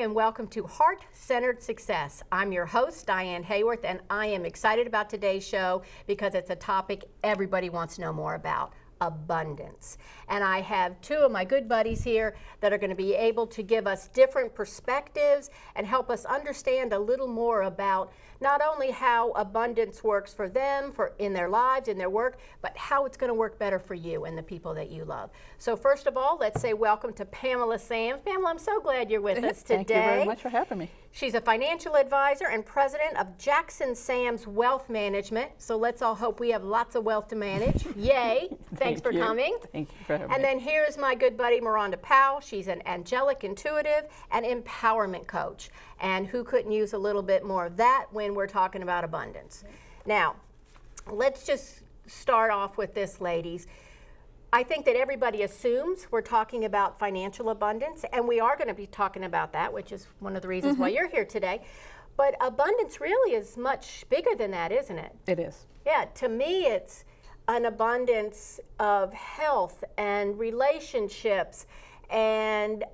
and welcome to Heart-Centered Success. I'm your host, Diane Hayworth, and I am excited about today's show because it's a topic everybody wants to know more about: abundance. And I have two of my good buddies here that are going to be able to give us different perspectives and help us understand a little more about not only how abundance works for them, in their lives, in their work, but how it's going to work better for you and the people that you love. So first of all, let's say welcome to Pamela Sams. Pamela, I'm so glad you're with us today. Thank you very much for having me. She's a financial advisor and president of Jackson Sams Wealth Management. So let's all hope we have lots of wealth to manage. Yay. Thanks for coming. Thank you for having me. And then here's my good buddy, Miranda Powell. She's an angelic intuitive and empowerment coach. And who couldn't use a little bit more of that when we're talking about abundance? Now, let's just start off with this, ladies. I think that everybody assumes we're talking about financial abundance, and we are going to be talking about that, which is one of the reasons why you're here today. But abundance really is much bigger than that, isn't it? It is. Yeah, to me it's an abundance of health and relationships and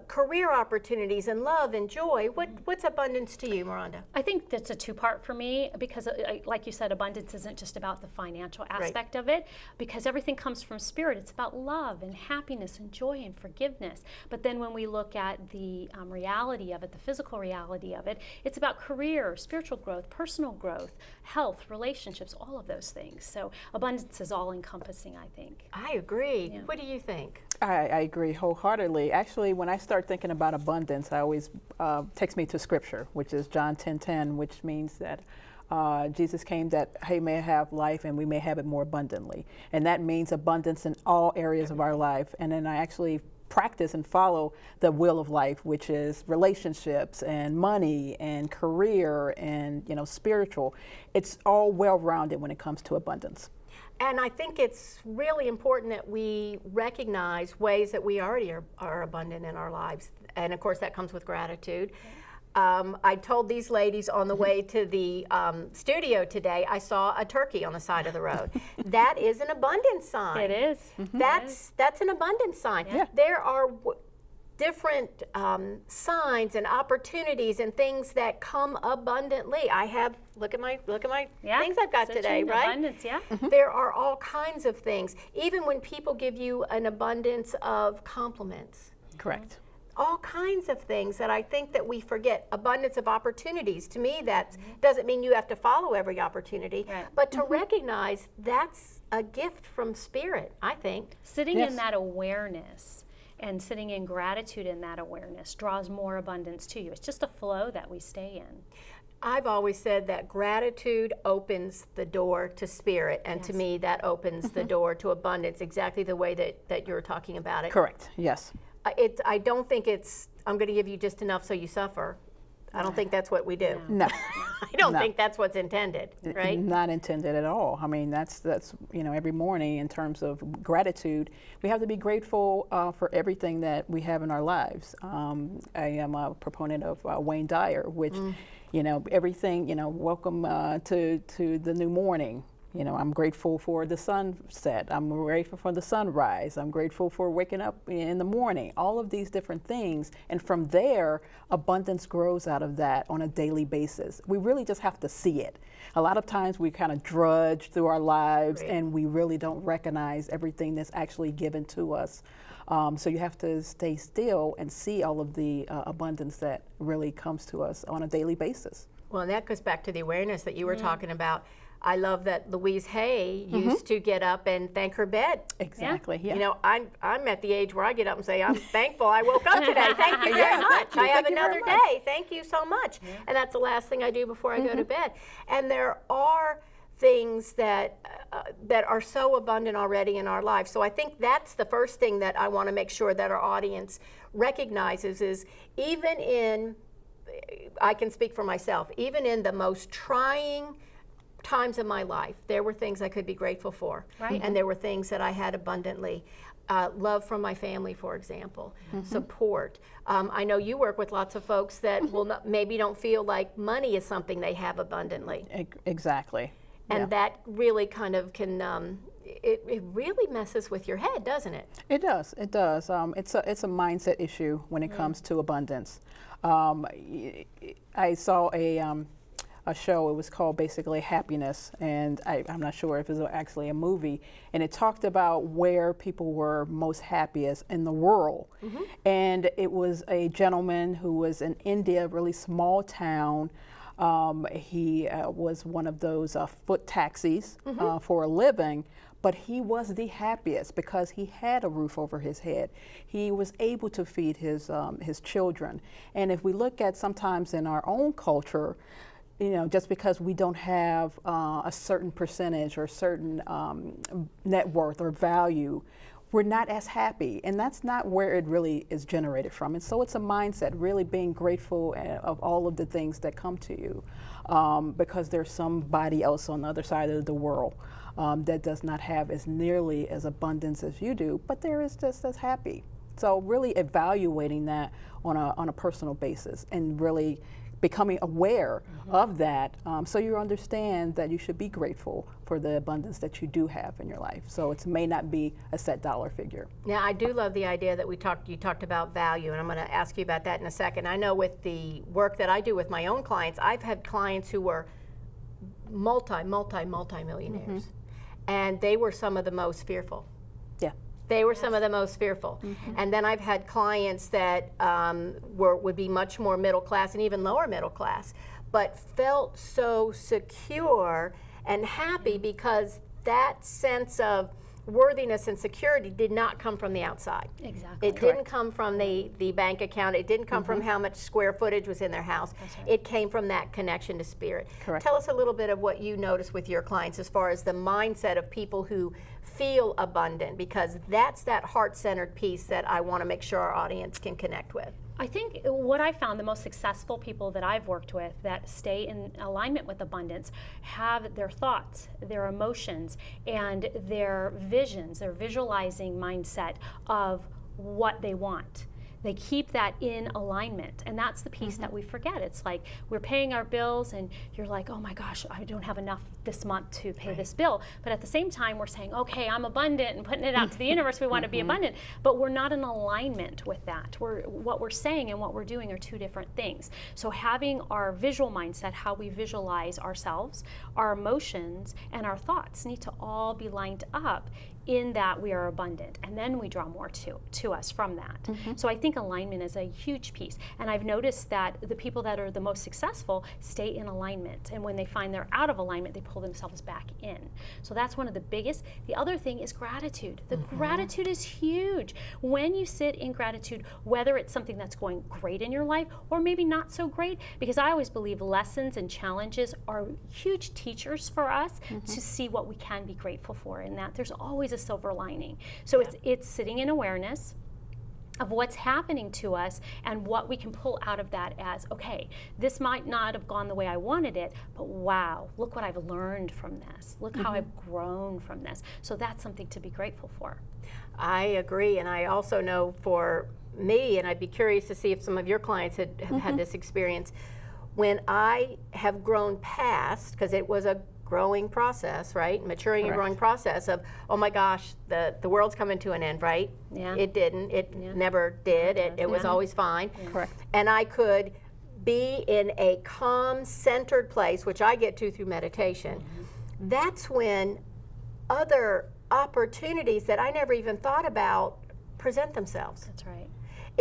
career opportunities and love and joy. What's abundance to you, Miranda? I think that's a two-part for me because, like you said, abundance isn't just about the financial aspect of it, because everything comes from spirit. It's about love and happiness and joy and forgiveness. But then when we look at the reality of it, the physical reality of it, it's about career, spiritual growth, personal growth, health, relationships, all of those things. So abundance is all-encompassing, I think. I agree. Yeah. What do you think? I agree wholeheartedly. Actually, when I start thinking about abundance, I always takes me to Scripture, which is John 10:10, which means that Jesus came that he may have life and we may have it more abundantly. And that means abundance in all areas of our life. And then I actually practice and follow the wheel of life, which is relationships and money and career and, you know, spiritual. It's all well-rounded when it comes to abundance. And I think it's really important that we recognize ways that we already are abundant in our lives. And of course, that comes with gratitude. I told these ladies on the way to the studio today, I saw a turkey on the side of the road. That is an abundance sign. It is. That's an abundance sign. Yeah. There are different signs and opportunities and things that come abundantly. I have, look at my things I've got today, right? Abundance, yeah. There are all kinds of things. Even when people give you an abundance of compliments. Correct. All kinds of things that I think that we forget. Abundance of opportunities. To me, that doesn't mean you have to follow every opportunity, but to recognize that's a gift from Spirit, I think. Sitting in that awareness and sitting in gratitude in that awareness draws more abundance to you. It's just a flow that we stay in. I've always said that gratitude opens the door to Spirit, and to me that opens the door to abundance, exactly the way that you're talking about it. Correct, yes. I don't think it's, I'm going to give you just enough so you suffer. I don't think that's what we do. No. I don't think that's what's intended, right? Not intended at all. I mean, that's you know, every morning in terms of gratitude, we have to be grateful for everything that we have in our lives. I am a proponent of Wayne Dyer, which, you know, everything, you know, welcome to the new morning. You know, I'm grateful for the sunset. I'm grateful for the sunrise. I'm grateful for waking up in the morning. All of these different things. And from there, abundance grows out of that on a daily basis. We really just have to see it. A lot of times we kind of drudge through our lives and we really don't recognize everything that's actually given to us. So you have to stay still and see all of the abundance that really comes to us on a daily basis. Well, and that goes back to the awareness that you were talking about. I love that Louise Hay used to get up and thank her bed. Exactly. Yeah. You know, I'm at the age where I get up and say, I'm thankful I woke up today. Thank you very much. I have another day. Thank you so much. And that's the last thing I do before I go to bed. And there are things that that are so abundant already in our lives. So I think that's the first thing that I want to make sure that our audience recognizes is even in, I can speak for myself, even in the most trying times of my life, there were things I could be grateful for, and there were things that I had abundantly. Love from my family, for example, support. I know you work with lots of folks that will not, maybe don't feel like money is something they have abundantly. Exactly. And that really kind of can it really messes with your head, doesn't it? It does. It does. It's a mindset issue when it comes to abundance. I saw a show. It was called basically Happiness, and I'm not sure if it was actually a movie. And it talked about where people were most happiest in the world. And it was a gentleman who was in India, a really small town. He was one of those foot taxis for a living, but he was the happiest because he had a roof over his head. He was able to feed his children. And if we look at sometimes in our own culture, you know, just because we don't have a certain percentage or certain net worth or value, we're not as happy, and that's not where it really is generated from. And so it's a mindset, really being grateful of all of the things that come to you, because there's somebody else on the other side of the world that does not have as nearly as abundance as you do, but there is just as happy. So really evaluating that on a personal basis and really becoming aware of that, so you understand that you should be grateful for the abundance that you do have in your life. So it may not be a set dollar figure. Now, I do love the idea that you talked about value, and I'm going to ask you about that in a second. I know with the work that I do with my own clients, I've had clients who were multi-millionaires, and they were some of the most fearful. Yeah. They were some of the most fearful. And then I've had clients that would be much more middle class and even lower middle class, but felt so secure and happy because that sense of worthiness and security did not come from the outside. Exactly. It didn't come from the bank account. It didn't come from how much square footage was in their house. That's right. It came from that connection to spirit. Correct. Tell us a little bit of what you notice with your clients as far as the mindset of people who feel abundant, because that's that heart-centered piece that I want to make sure our audience can connect with. I think what I found, the most successful people that I've worked with that stay in alignment with abundance have their thoughts, their emotions, and their visions, their visualizing mindset of what they want. They keep that in alignment, and that's the piece that we forget. It's like we're paying our bills and you're like, oh my gosh, I don't have enough this month to pay this bill. But at the same time, we're saying, okay, I'm abundant and putting it out to the universe. We want to be abundant, but we're not in alignment with that. What we're saying and what we're doing are two different things. So having our visual mindset, how we visualize ourselves, our emotions, and our thoughts need to all be lined up in that we are abundant, and then we draw more to us from that. So I think alignment is a huge piece, and I've noticed that the people that are the most successful stay in alignment, and when they find they're out of alignment, they pull themselves back in. So that's one of the biggest. The other thing is gratitude. The gratitude is huge. When you sit in gratitude, whether it's something that's going great in your life or maybe not so great, because I always believe lessons and challenges are huge teachers for us to see what we can be grateful for, and that there's always a silver lining. So it's sitting in awareness of what's happening to us and what we can pull out of that as, okay, this might not have gone the way I wanted it, but wow, look what I've learned from this. Look how I've grown from this. So that's something to be grateful for. I agree, and I also know for me, and I'd be curious to see if some of your clients have had this experience, when I have grown past, because it was a growing process, right? Maturing and growing process of, oh my gosh, the world's coming to an end, right? Yeah. It didn't. It never did. It was always fine. Correct. And I could be in a calm, centered place, which I get to through meditation. That's when other opportunities that I never even thought about present themselves. That's right.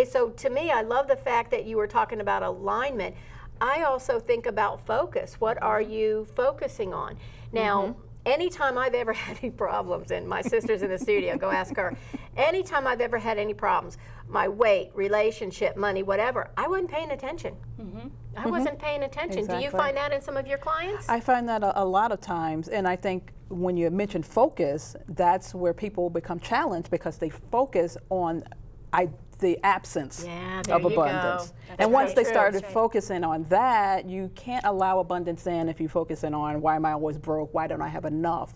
So to me, I love the fact that you were talking about alignment. I also think about focus. What are you focusing on? Now, anytime I've ever had any problems, and my sister's in the studio, go ask her. Anytime I've ever had any problems, my weight, relationship, money, whatever, I wasn't paying attention. I wasn't paying attention. Do you Exactly. find that in some of your clients? I find that a lot of times, and I think when you mention focus, that's where people become challenged because they focus on the absence Yeah, there of you go. abundance. That's And once so they true. started That's right. focusing on that, you can't allow abundance in if you're focusing on why am I always broke, why don't I have enough.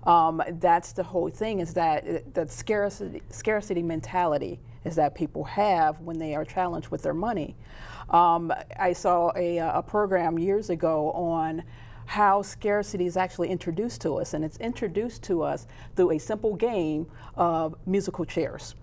That's the whole thing, is that scarcity mentality is that people have when they are challenged with their money. I saw a program years ago on how scarcity is actually introduced to us, and it's introduced to us through a simple game of musical chairs.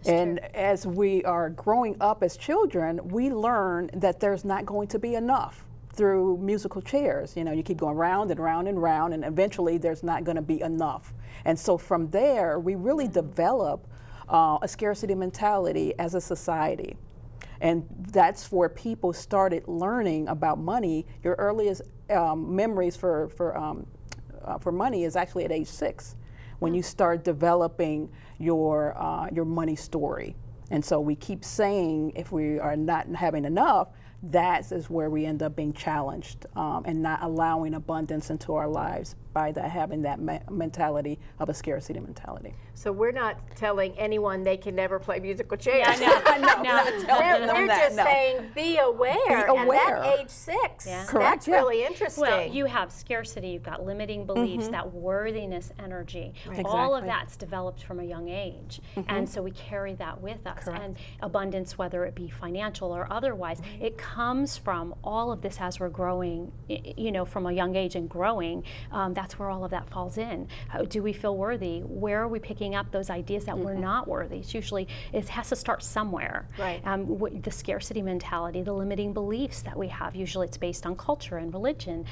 And as we are growing up as children, we learn that there's not going to be enough through musical chairs. You know, you keep going round and round and round, and eventually there's not going to be enough. And so from there, we really develop a scarcity mentality as a society. And that's where people started learning about money. Your earliest memories for money is actually at age 6, when you start developing your money story. And so we keep saying, if we are not having enough, that is where we end up being challenged and not allowing abundance into our lives by having that mentality of a scarcity mentality. So we're not telling anyone they can never play musical chairs. They're just saying be aware. And that age 6, Correct, that's really interesting. Well, you have scarcity, you've got limiting beliefs, that worthiness energy. Right. All of Exactly. that's developed from a young age. And so we carry that with us. And abundance, whether it be financial or otherwise, it comes from all of this as we're growing, you know, from a young age and growing. That's where all of that falls in. How do we feel worthy? Where are we picking up those ideas that we're not worthy? It's usually, it has to start somewhere. Right. The scarcity mentality, the limiting beliefs that we have, usually it's based on culture and religion,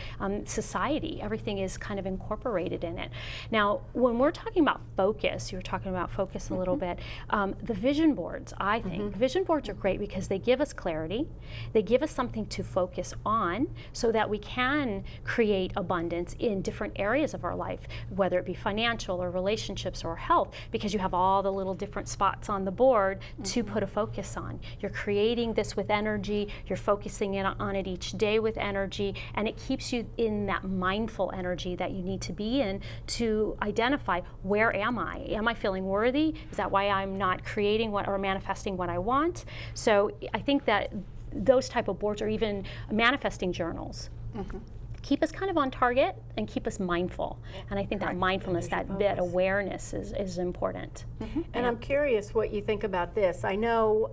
society. Everything is kind of incorporated in it. Now, when we're talking about focus, you were talking about focus a little bit, the vision boards, I think, vision boards are great because they give us clarity, they give us something to focus on so that we can create abundance in different areas of our life, whether it be financial or relationships or health, because you have all the little different spots on the board to put a focus on. You're creating this with energy, you're focusing in on it each day with energy, and it keeps you in that mindful energy that you need to be in to identify, where am I? Am I feeling worthy? Is that why I'm not creating what or manifesting what I want? So I think that those type of boards, or even manifesting journals, keep us kind of on target and keep us mindful. And I think that mindfulness, that awareness is important. And I'm curious what you think about this. I know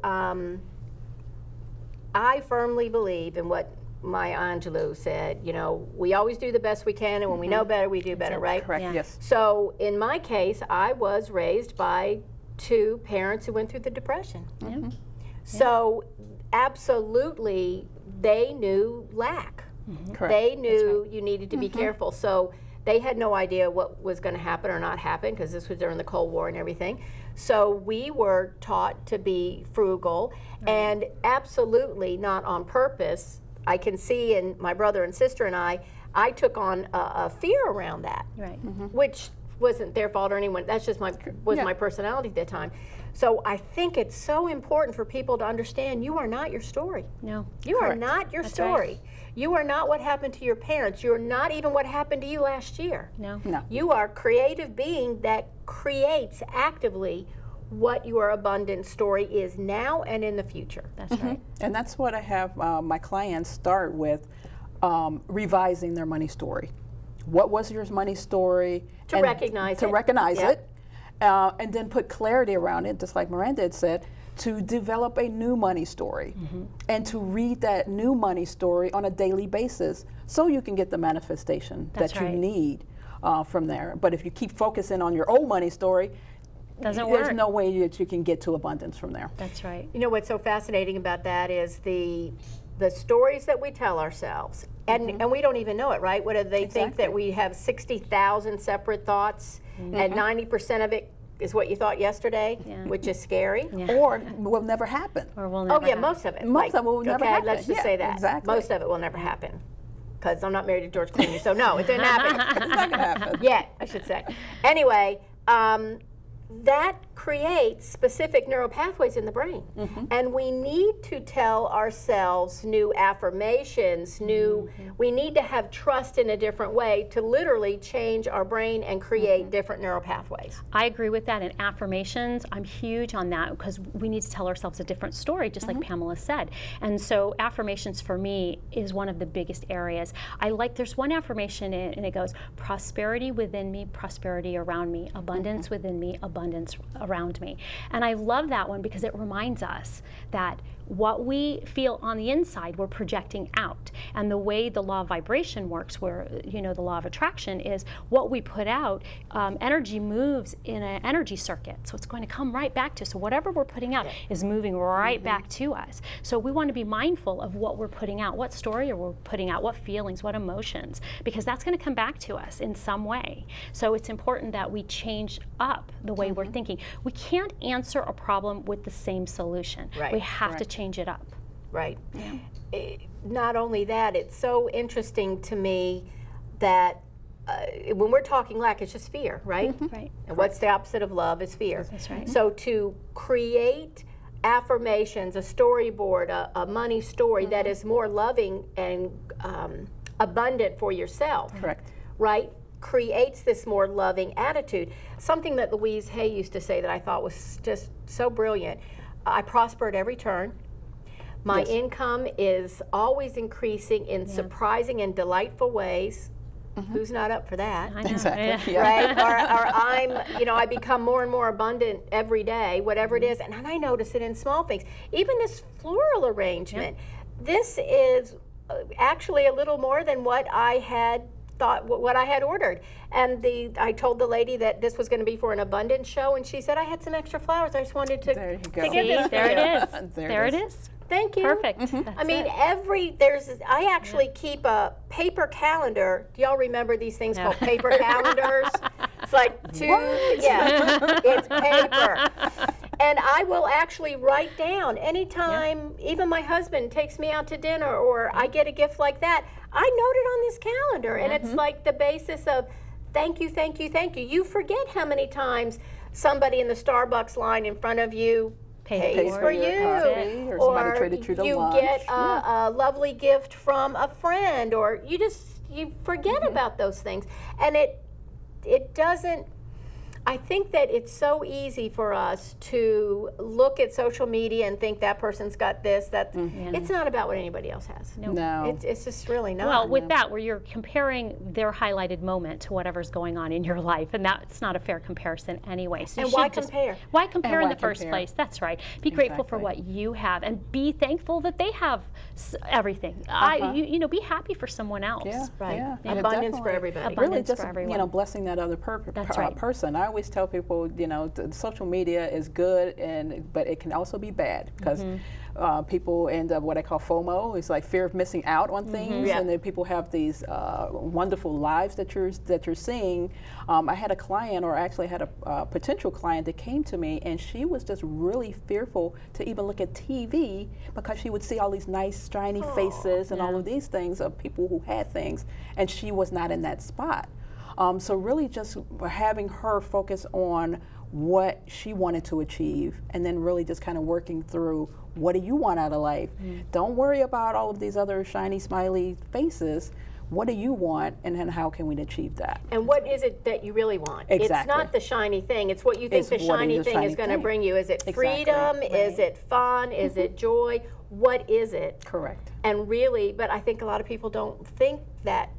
I firmly believe in what Maya Angelou said, you know, we always do the best we can, and when we know better, we do better, right? Correct, Yeah. yes. So in my case, I was raised by 2 parents who went through the Depression. So absolutely, they knew lack. Correct. They knew you needed to be careful. So they had no idea what was going to happen or not happen, because this was during the Cold War and everything. So we were taught to be frugal, and absolutely not on purpose. I can see in my brother and sister and I took on a fear around that, Right. which wasn't their fault or anyone. That's just my personality at that time. So I think it's so important for people to understand you are not your story. No. You are Correct. not your That's story. right. You are not what happened to your parents. You're not even what happened to you last year. No. No. You are a creative being that creates actively what your abundant story is now and in the future. That's right. And that's what I have my clients start with, revising their money story. What was your money story? To recognize to it. recognize Yep. it, and then put clarity around it, just like Miranda had said, to develop a new money story and to read that new money story on a daily basis so you can get the manifestation That's that you right. need from there. But if you keep focusing on your old money story, Doesn't there's work. no way that you can get to abundance from there. That's right. You know what's so fascinating about that is the stories that we tell ourselves, and we don't even know it, right? What do they think that we have 60,000 separate thoughts, and 90% of it is what you thought yesterday, which is scary. Yeah. Or will never happen. Or we'll Oh never yeah, have- most of it. Most of it will never okay, happen. let's just Yeah, say that. exactly. Most of it will never happen. Because I'm not married to George Clooney, so no, it didn't happen. It's not gonna happen. Yet, I should say. Anyway, that creates specific neural pathways in the brain. And we need to tell ourselves new affirmations, we need to have trust in a different way to literally change our brain and create different neural pathways. I agree with that. And affirmations, I'm huge on that because we need to tell ourselves a different story, just like Pamela said. And so affirmations for me is one of the biggest areas. There's one affirmation and it goes, prosperity within me, prosperity around me, abundance within me, abundance around me. And I love that one because it reminds us that what we feel on the inside, we're projecting out. And the way the law of vibration works, where, you know, the law of attraction is what we put out, energy moves in an energy circuit. So it's going to come right back to us. So whatever we're putting out is moving right back to us. So we want to be mindful of what we're putting out, what story are we putting out, what feelings, what emotions, because that's going to come back to us in some way. So it's important that we change up the way we're thinking. We can't answer a problem with the same solution. Right. We have to change it up. Right. Not only that, it's so interesting to me that when we're talking lack, it's just fear, right? Right. And what's the opposite of love is fear. That's right. So to create affirmations, a storyboard, a money story that is more loving and abundant for yourself, Correct. right, creates this more loving attitude. Something that Louise Hay used to say that I thought was just so brilliant. I prosper at every turn. My Yes. income is always increasing in surprising and delightful ways. Who's not up for that? I know. Exactly. Yeah. Right? or I'm, you know, I become more and more abundant every day, whatever it is. And I notice it in small things. Even this floral arrangement. This is actually a little more than what I had thought, what I had ordered. And I told the lady that this was going to be for an abundance show, and she said, I had some extra flowers. I just wanted to, There you to go. give See, this to there you. it is. There There it it is. is. Thank you. Perfect. I That's mean, it. I actually keep a paper calendar. Do y'all remember these things called paper calendars? It's like it's paper. And I will actually write down anytime, even my husband takes me out to dinner or I get a gift like that, I note it on this calendar. And it's like the basis of thank you, thank you, thank you. You forget how many times somebody in the Starbucks line in front of you pays for your you, coffee, or somebody treated you to lunch. get a lovely gift from a friend, or you forget about those things, and it doesn't. I think that it's so easy for us to look at social media and think that person's got this, that it's not about what anybody else has. No. It's just really not. Well, with that, where you're comparing their highlighted moment to whatever's going on in your life, and that's not a fair comparison anyway. So And you why should just- compare? Why compare in why the first compare? place? That's right. Be grateful for Exactly. what you have, and be thankful that they have everything. You know, be happy for someone else. Yeah, Right. yeah. And it abundance for definitely- everybody. Really, Abundance just for everyone. you know, blessing that other That's right. person. I always tell people, you know, social media is good, but it can also be bad because people end up what I call FOMO. It's like fear of missing out on things, Yeah. and then people have these wonderful lives that you're seeing. I had a client, or actually had a potential client that came to me, and she was just really fearful to even look at TV because she would see all these nice, shiny faces and all of these things of people who had things, and she was not in that spot. So really just having her focus on what she wanted to achieve, and then really just kind of working through what do you want out of life. Don't worry about all of these other shiny, smiley faces. What do you want, and then how can we achieve that? And what is it that you really want? It's Exactly. not the shiny thing. It's what you think It's the what is shiny the thing shiny is going to thing. bring you. Is it Exactly. freedom? Is it fun? Is it joy? What is it? Correct. And really, but I think a lot of people don't think that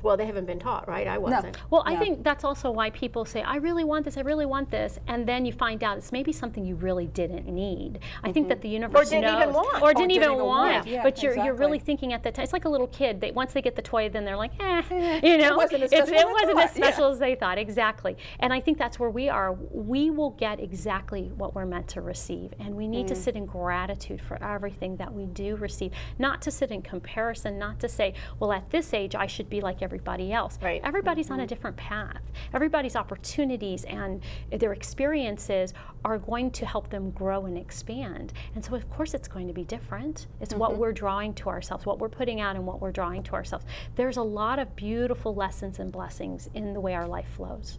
well, they haven't been taught, right? I wasn't. Well, I Yeah. think that's also why people say, I really want this, I really want this, and then you find out it's maybe something you really didn't need. I think that the universe didn't knows. even want. Or didn't even want. want. Yeah, But you're really exactly. thinking at the time, it's like a little kid, once they get the toy, then they're like, you know. It wasn't as It's- special as I it wasn't as thought. Yeah. special as they thought, exactly. And I think that's where we are. We will get exactly what we're meant to receive, and we need to sit in gratitude for everything that we do receive, not to sit in comparison, not to say, well, at this age, I should be like everybody else. Right. Everybody's on a different path. Everybody's opportunities and their experiences are going to help them grow and expand. And so, of course, it's going to be different. It's what we're drawing to ourselves, what we're putting out and what we're drawing to ourselves. There's a lot of beautiful lessons and blessings in the way our life flows.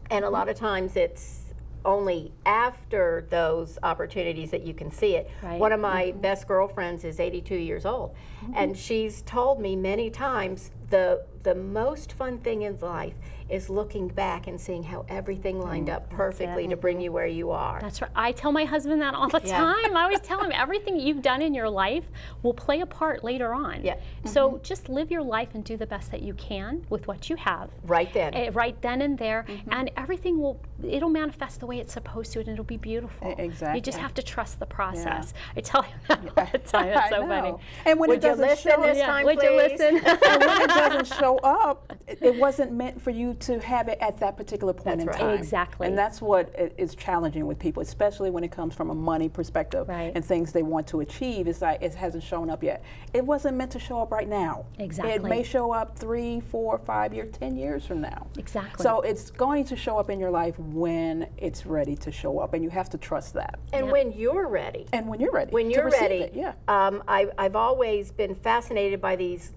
And a lot of times it's only after those opportunities that you can see it. Right. One of my best girlfriends is 82 years old, and she's told me many times, the most fun thing in life is looking back and seeing how everything lined up perfectly to bring you where you are. That's right. I tell my husband that all the time. I always tell him everything you've done in your life will play a part later on. Yeah. So just live your life and do the best that you can with what you have. Right then. Right then and there, and everything it'll manifest the way it's supposed to, and it'll be beautiful. Exactly. You just have to trust the process. I tell him that all the time. It's so I funny. know. And when Would it you doesn't listen show, this time, Would please? you listen? and when it doesn't show up, it wasn't meant for you to have it at that particular point That's in right. time. Exactly. And that's what is challenging with people, especially when it comes from a money perspective Right. and things they want to achieve. It's like it hasn't shown up yet. It wasn't meant to show up right now. Exactly. It may show up 3, 4, 5 years, 10 years from now. Exactly. So it's going to show up in your life when it's ready to show up, and you have to trust that. And when you're ready. And when you're ready. When to you're receive ready, it, yeah. I've always been fascinated by these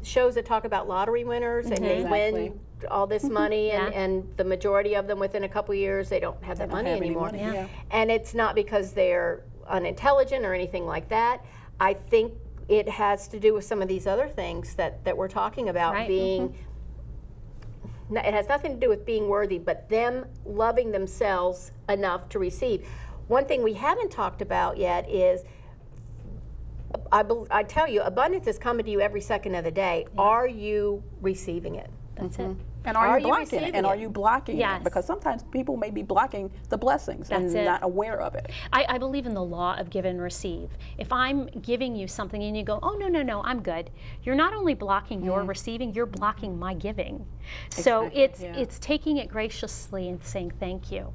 shows that talk about lottery winners, and they Exactly. win all this money, Yeah. and the majority of them within a couple years, they don't have that don't money have any anymore. money, yeah. And it's not because they're unintelligent or anything like that. I think it has to do with some of these other things that we're talking about, Right. being it has nothing to do with being worthy, but them loving themselves enough to receive. One thing we haven't talked about yet is, I tell you, abundance is coming to you every second of the day. Are you receiving it? That's it. And Are are you you blocking it? receiving And are it? you blocking Yes. it? Because sometimes people may be blocking the blessings and That's it. not aware of it. I believe in the law of give and receive. If I'm giving you something and you go, oh, no, I'm good, you're not only blocking your receiving, you're blocking my giving. So Exactly, yeah. it's taking it graciously and saying thank you.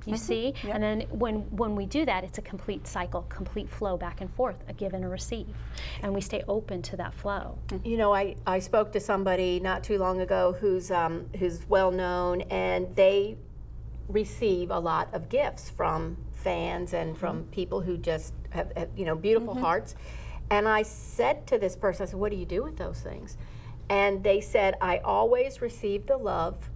You see? Yep. And then when we do that, it's a complete cycle, complete flow back and forth, a give and a receive. And we stay open to that flow. You know, I spoke to somebody not too long ago who's well known, and they receive a lot of gifts from fans and from people who just have beautiful hearts. And I said to this person, I said, "What do you do with those things?" And they said, "I always receive the love,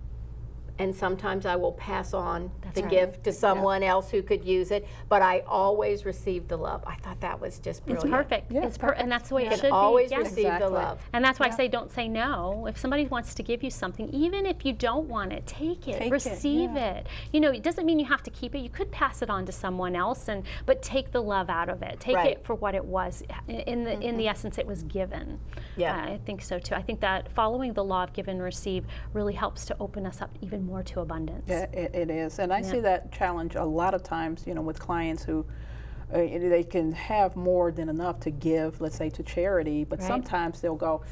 and sometimes I will pass on the right. gift to someone else who could use it, but I always receive the love." I thought that was just It's brilliant. perfect. Yeah, It's and that's the way it You should can always be. Yes. receive the Exactly. love. And that's why I say don't say no. If somebody wants to give you something, even if you don't want it, take it, Take it, receive yeah. it. You know, it doesn't mean you have to keep it. You could pass it on to someone else, but take the love out of it. Take Right. it for what it was. In the essence, it was given. Yeah. I think so too. I think that following the law of give and receive really helps to open us up even more to abundance. Yeah, it is. And I see that challenge a lot of times, with clients who they can have more than enough to give, let's say, to charity, but Right. sometimes they'll go,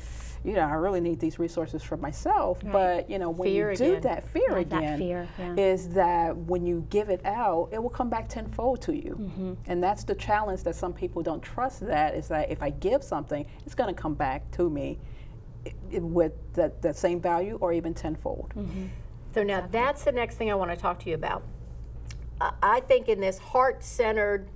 I really need these resources for myself. Right. But, when Fear you do again. that, fear Like that again, fear, yeah. is that when you give it out, it will come back tenfold to you. And that's the challenge that some people don't trust, that is that if I give something, it's going to come back to me with that same value or even tenfold. So now that's the next thing I want to talk to you about. I think in this heart-centered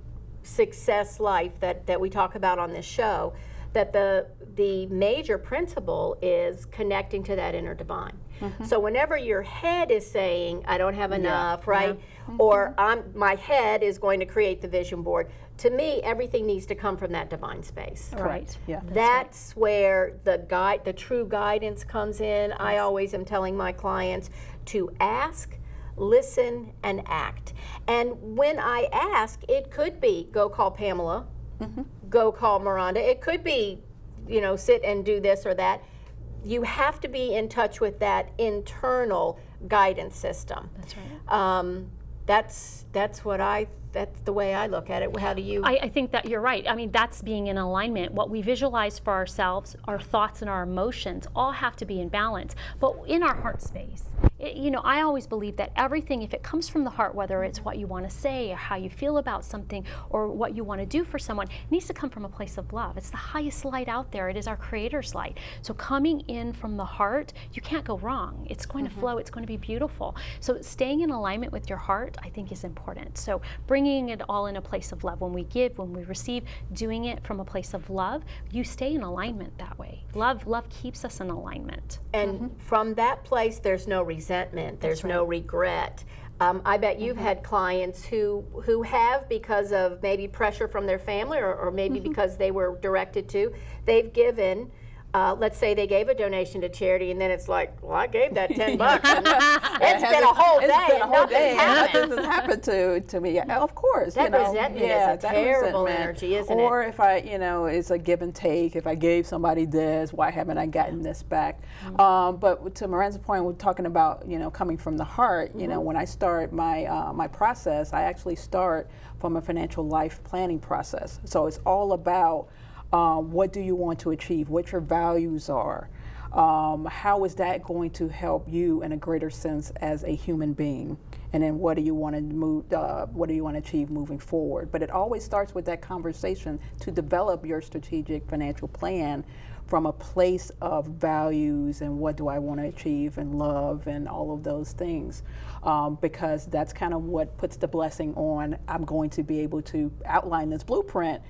success life that we talk about on this show, that the major principle is connecting to that inner divine. So whenever your head is saying, I don't have enough, right? Or my head is going to create the vision board, to me, everything needs to come from that divine space. Right. Yeah. That's where the true guidance comes in. I always am telling my clients to ask, listen, and act. And when I ask, it could be go call Pamela, go call Miranda. It could be, sit and do this or that. You have to be in touch with that internal guidance system. That's right. That's the way I look at it. How do you? I think that you're right. I mean, that's being in alignment. What we visualize for ourselves, our thoughts and our emotions all have to be in balance. But in our heart space, I always believe that everything, if it comes from the heart, whether it's what you want to say or how you feel about something or what you want to do for someone, it needs to come from a place of love. It's the highest light out there. It is our Creator's light. So coming in from the heart, you can't go wrong. It's going to flow. It's going to be beautiful. So staying in alignment with your heart, I think, is important. So bringing it all in a place of love. When we give, when we receive, doing it from a place of love, you stay in alignment that way. Love keeps us in alignment. And from that place, there's no resentment, there's no regret. I bet you've had clients who have, because of maybe pressure from their family or maybe because they were directed to, they've given let's say they gave a donation to charity, and then it's like, well, I gave that $10. And it's been a whole day, and nothing's happened. Nothing's happened to me. Yeah, of course, That resentment is a that terrible resentment. energy, isn't it? Or if I, it's a give and take. If I gave somebody this, why haven't I gotten this back? But to Miranda's point, we're talking about, coming from the heart. When I start my process, I actually start from a financial life planning process. So it's all about what do you want to achieve, what your values are, how is that going to help you in a greater sense as a human being, and then what do you want to achieve moving forward. But it always starts with that conversation to develop your strategic financial plan from a place of values and what do I want to achieve and love and all of those things, because that's kind of what puts the blessing on. I'm going to be able to outline this blueprint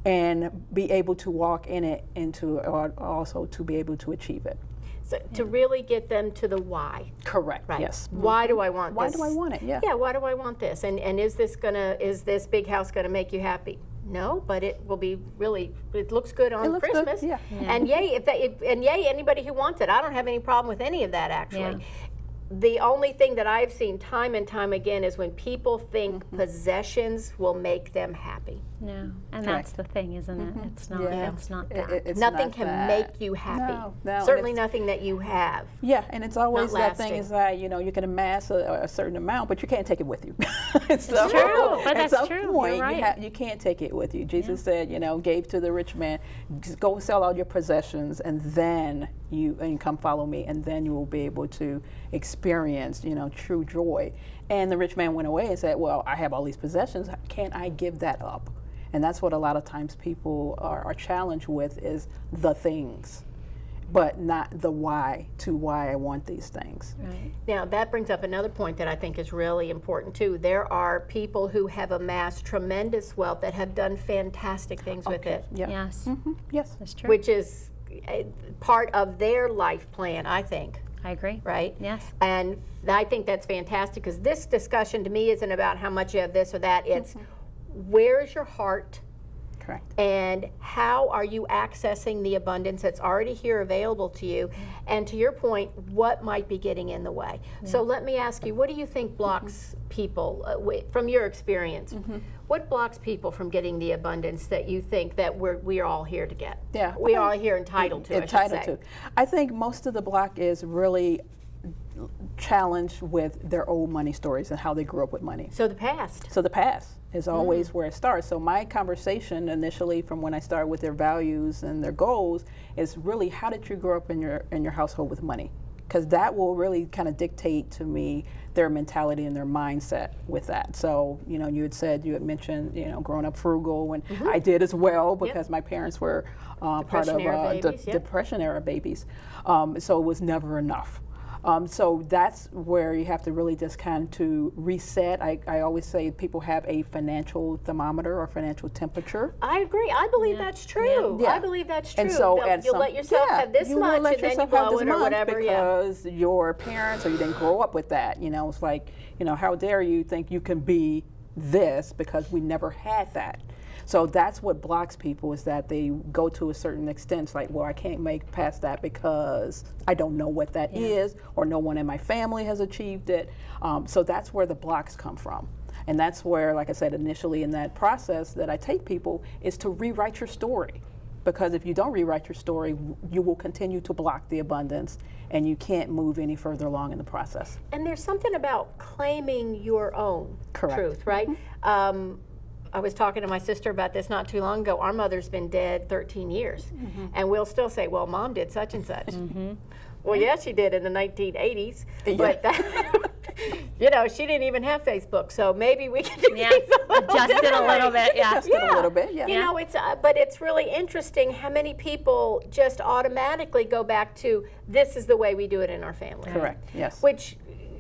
and be able to walk in it and to also to be able to achieve it. So to really get them to the why. Correct. Right. Yes. Why do I want Why this? do I want it? Yeah. Yeah, why do I want this? And is this big house gonna make you happy? No, but it will be really, it looks good on looks good, Christmas. yeah. And yay, anybody who wants it. I don't have any problem with any of that, actually. Yeah. The only thing that I've seen time and time again is when people think possessions will make them happy. No, and Correct. that's the thing, isn't it? It's not. Yeah. It's not that. It's Nothing not can that. make you happy. No, and Certainly it's- nothing that you have. Yeah, and it's always Not that thing lasting. is that you can amass a certain amount, but you can't take it with you. So, true, but at that's some true. You're point, right. you can't take it with you. Jesus said, gave to the rich man, just go sell all your possessions, and then you come follow me, and then you will be able to experience, true joy. And the rich man went away and said, well, I have all these possessions. Can't I give that up? And that's what a lot of times people are challenged with is the things, but not the why I want these things. Right. Now, that brings up another point that I think is really important, too. There are people who have amassed tremendous wealth that have done fantastic things with it, Yeah. Yes, Yes. that's true. which is part of their life plan, I think, I agree. right? Yes. And I think that's fantastic, because this discussion to me isn't about how much you have this or that. It's where's your heart, Correct. and how are you accessing the abundance that's already here available to you? And to your point, what might be getting in the way? So let me ask you, what do you think blocks people, from your experience, what blocks people from getting the abundance that you think that we are all here to get? Yeah. We are all here entitled to, I should Entitled say. to. I think most of the block is really challenged with their old money stories and how they grew up with money. So the past. So the past is always where it starts. So my conversation initially from when I start with their values and their goals is really how did you grow up in your household with money? Because that will really kind of dictate to me their mentality and their mindset with that. So, you had mentioned, growing up frugal, and I did as well because my parents were part of Depression-era babies, yep. Depression era babies. So it was never enough. So that's where you have to really just kind of to reset. I always say people have a financial thermometer or financial temperature. I agree. I believe that's true. Yeah. I believe that's true. And so You'll let yourself have this you will much, let and then you yourself have blow this it or much whatever. because your parents or you didn't grow up with that. It's like, how dare you think you can be this because we never had that. So that's what blocks people is that they go to a certain extent. It's like, well, I can't make past that because I don't know what that is, or no one in my family has achieved it. So that's where the blocks come from. And that's where, like I said, initially in that process that I take people is to rewrite your story. Because if you don't rewrite your story, you will continue to block the abundance and you can't move any further along in the process. And there's something about claiming your own Correct. truth, right? I was talking to my sister about this not too long ago. Our mother's been dead 13 years. And we'll still say, well, Mom did such and such. Well, yeah, she did in the 1980s. But that, she didn't even have Facebook. So maybe we can do things a little Adjust it a differently. little bit. Yeah. Just a little bit, yeah. You know, but it's really interesting how many people just automatically go back to this is the way we do it in our family. Correct, yes. Which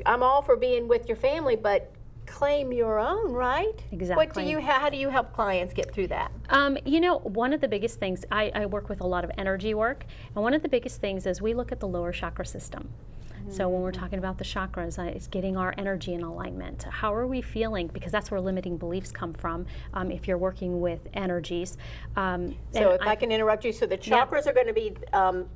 I'm all for being with your family, but claim your own, right? What do Exactly. you? How do you help clients get through that? You know, one of the biggest things, I work with a lot of energy work, and one of the biggest things is we look at the lower chakra system. So when we're talking about the chakras, it's getting our energy in alignment. How are we feeling? Because that's where limiting beliefs come from if you're working with energies. So if I can interrupt you, so the chakras are going to be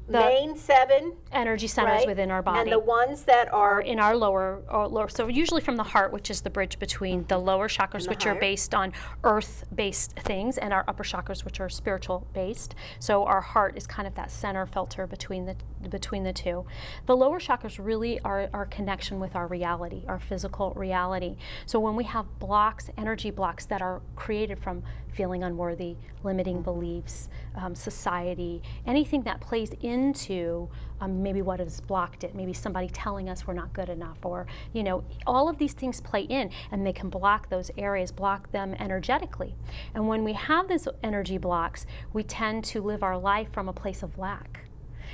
main 7, energy centers right? within our body. And the ones that are In our lower, so usually from the heart, which is the bridge between the lower chakras, which are heart. based on earth-based things, and our upper chakras, which are spiritual-based. So our heart is kind of that center filter between the two. The lower chakras really are our connection with our reality, our physical reality. So when we have blocks, energy blocks that are created from feeling unworthy, limiting beliefs, society, anything that plays into maybe what has blocked it, maybe somebody telling us we're not good enough, or, you know, all of these things play in, and they can block those areas, block them energetically. And when we have these energy blocks, we tend to live our life from a place of lack.